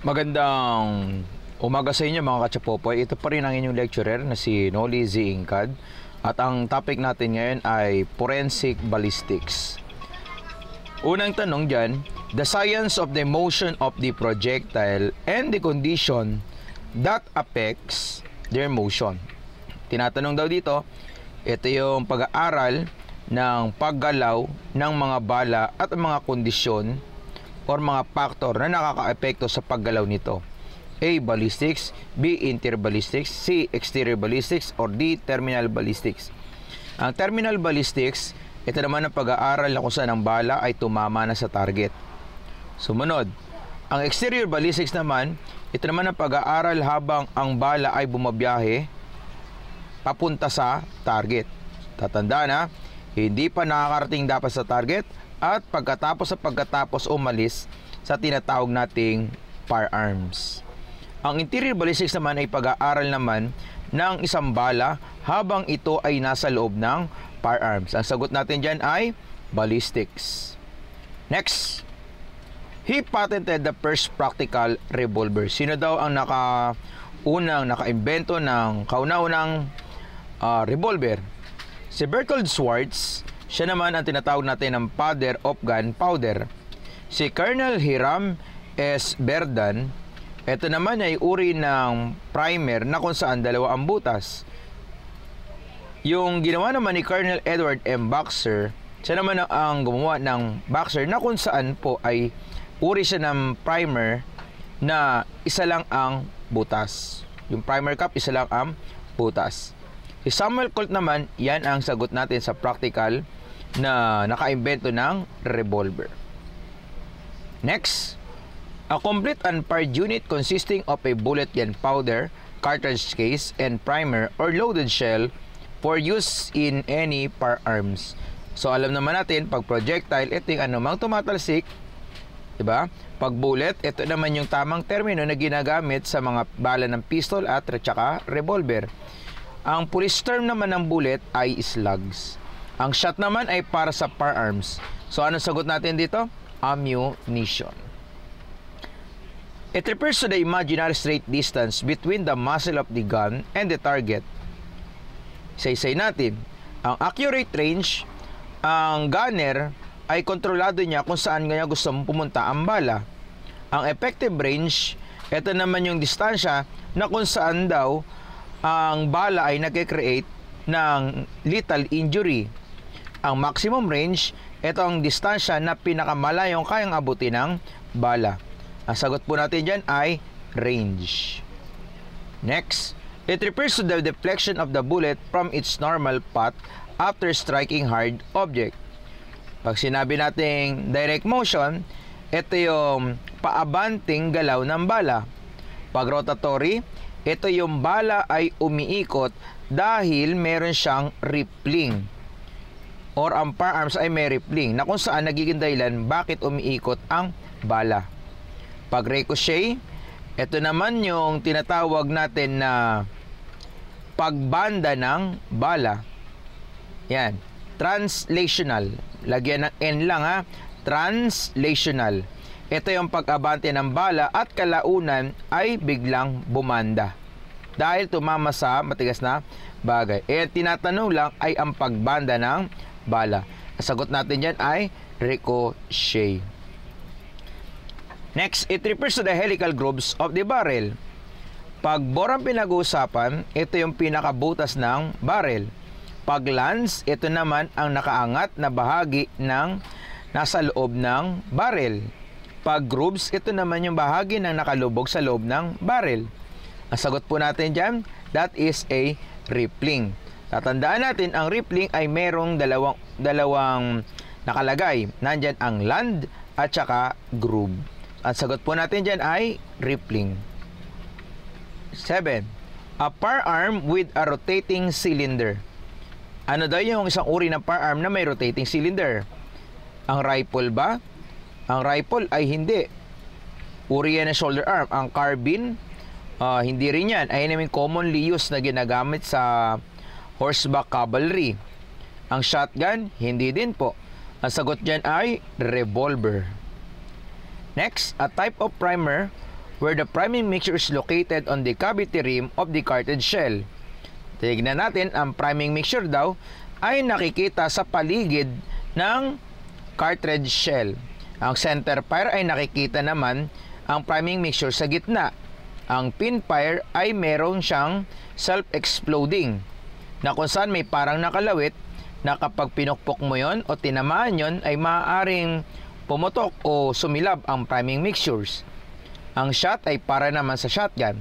Magandang umaga sa inyo mga kachapopoy. Ito pa rin ang inyong lecturer na si Noli Z. Incad. At ang topic natin ngayon ay Forensic Ballistics. Unang tanong dyan, the science of the motion of the projectile and the condition that affects their motion. Tinatanong daw dito, ito yung pag-aaral ng paggalaw ng mga bala at mga kondisyon or mga factor na nakaka-epekto sa paggalaw nito. A. Ballistics, B. Interballistics, C. Exterior ballistics, or D. Terminal ballistics. Ang terminal ballistics, ito naman ang pag-aaral na kung saan ang bala ay tumama na sa target. Sumunod, ang exterior ballistics naman, ito naman ang pag-aaral habang ang bala ay bumabiyahe papunta sa target. Tatandaan na, hindi pa nakakarating dapat sa target at pagkatapos umalis sa tinatawag nating firearms. Ang interior ballistics naman ay pag-aaral naman ng isang bala habang ito ay nasa loob ng firearms. Ang sagot natin dyan ay ballistics. Next, he patented the first practical revolver. Sino daw ang nakaimbento ng kauna-unang revolver? Si Berthold Schwartz. Siya naman ang tinatawag natin ng father of gunpowder. Si Colonel Hiram S. Berdan, ito naman ay uri ng primer na kung saan dalawa ang butas. Yung ginawa naman ni Colonel Edward M. Boxer, siya naman ang gumawa ng Boxer na kung saan po ay uri siya ng primer na isa lang ang butas. Yung primer cap, isa lang ang butas. Si Samuel Colt naman, yan ang sagot natin sa practical na nakaimbento ng revolver. Next, a complete unfired unit consisting of a bullet gunpowder, cartridge case, and primer or loaded shell for use in any firearms. So alam naman natin, pag projectile, ito yung anumang tumatalsik, diba? Pag bullet, ito naman yung tamang termino na ginagamit sa mga bala ng pistol at saka revolver. Ang police term naman ng bullet ay slugs. Ang shot naman ay para sa firearms. So, ano sagot natin dito? Ammunition. It refers to the imaginary straight distance between the muzzle of the gun and the target. Isa-isay natin. Ang accurate range, ang gunner ay kontrolado niya kung saan niya gusto mong pumunta ang bala. Ang effective range, ito naman yung distansya na kung saan daw ang bala ay nag-create ng lethal injury. Ang maximum range, ito ang distansya na pinakamalayong kayang abutin ng bala. Ang sagot po natin dyan ay range. Next, it refers to the deflection of the bullet from its normal path after striking hard object. Pag sinabi nating direct motion, ito yung paabanting galaw ng bala. Pag rotatory, ito yung bala ay umiikot dahil meron siyang rippling. Or ang firearms ay may rippling na kung saan nagiging dahilan bakit umiikot ang bala. Pag ricochet, ito naman yung tinatawag natin na pagbanda ng bala. Yan, translational. Lagyan ng N lang ha. Translational. Ito yung pag-abante ng bala at kalaunan ay biglang bumanda dahil tumama sa matigas na bagay. Tinatanong lang ay ang pagbanda ng bala. Ang sagot natin dyan ay ricochet. Next, it refers to the helical grooves of the barrel. Pag bore ang pinag-uusapan, ito yung pinakabutas ng barrel. Pag lance, ito naman ang nakaangat na bahagi ng nasa loob ng barrel. Pag grooves, ito naman yung bahagi ng nakalubog sa loob ng barrel. Ang sagot po natin dyan, that is a rippling. Tatandaan natin, ang rippling ay merong dalawang nakalagay. Nandyan ang land at saka groove. Ang sagot po natin dyan ay rippling. 7. A firearm with a rotating cylinder. Ano daw yung isang uri ng firearm na may rotating cylinder? Ang rifle ba? Ang rifle ay hindi. Uri yan ng shoulder arm. Ang carbine, hindi rin yan. Ay namin commonly used na ginagamit sa horseback cavalry. Ang shotgun, hindi din po. Ang sagot dyan ay revolver. Next, a type of primer where the priming mixture is located on the cavity rim of the cartridge shell. Tignan natin, ang priming mixture daw ay nakikita sa paligid ng cartridge shell. Ang center fire ay nakikita naman ang priming mixture sa gitna. Ang pin fire ay meron siyang self-exploding na kung saan may parang nakalawit na kapag pinukpok mo yon o tinamaan yon ay maaaring pumutok o sumilab ang priming mixtures. Ang shot ay para naman sa shotgun.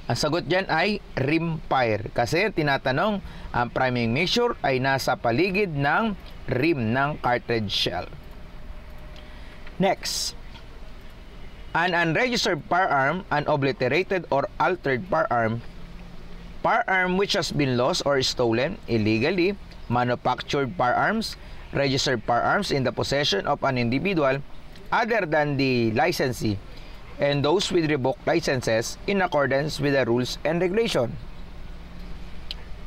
Ang sagot dyan ay rimfire kasi tinatanong ang priming mixture ay nasa paligid ng rim ng cartridge shell. Next, an unregistered firearm, an obliterated or altered firearm which has been lost or stolen illegally, manufactured firearms, registered firearms in the possession of an individual other than the licensee, and those with revoked licenses in accordance with the rules and regulation.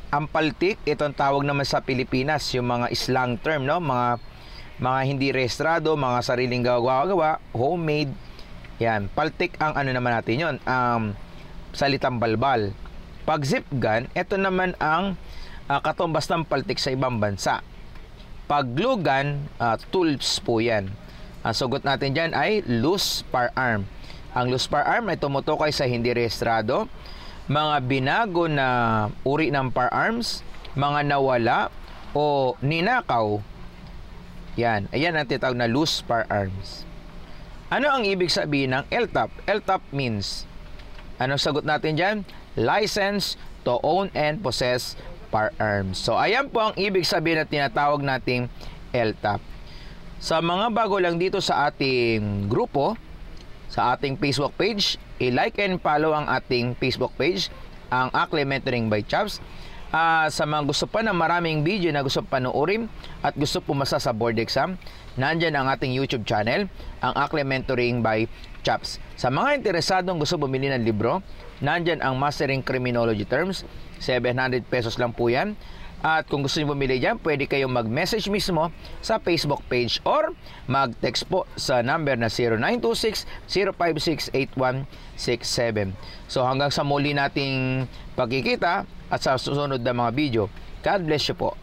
Ang paltik, itong tawag naman sa Pilipinas, yung mga slang term, no? Mga hindi rehistrado, mga sariling gawa-gawa, homemade. Yan, paltik ang ano naman natin yun, salitang balbal. Pag zip gun, ito naman ang katumbas ng paltik sa ibang bansa. Pag glue gun, tools po yan. Ang sugot natin dyan ay loose firearm. Ang loose firearm ay tumutukoy sa hindi rehistrado, mga binago na uri ng firearms, mga nawala o ninakaw. Yan, ayan ang tinatawag na loose firearms. Ano ang ibig sabihin ng LTAP? LTAP means, anong sagot natin dyan? License to own and possess firearms. So, ayan po ang ibig sabihin na tinatawag nating LTAP. Sa mga bago lang dito sa ating grupo, sa ating Facebook page, i-like and follow ang ating Facebook page, ang Akle Mentoring by Chaps. Sa mga gusto pa ng maraming video na gusto panoorin at gusto pumasa sa board exam, nandyan ang ating YouTube channel, ang Akle Mentoring by Chaps. Sa mga interesadong gusto bumili ng libro, nandyan ang Mastering Criminology Terms, 700 pesos lang po yan. At kung gusto niyo bumili dyan, pwede kayong mag-message mismo sa Facebook page or mag-text po sa number na 0926-056-8167. So hanggang sa muli nating pagkikita at sa susunod na mga video. God bless you po.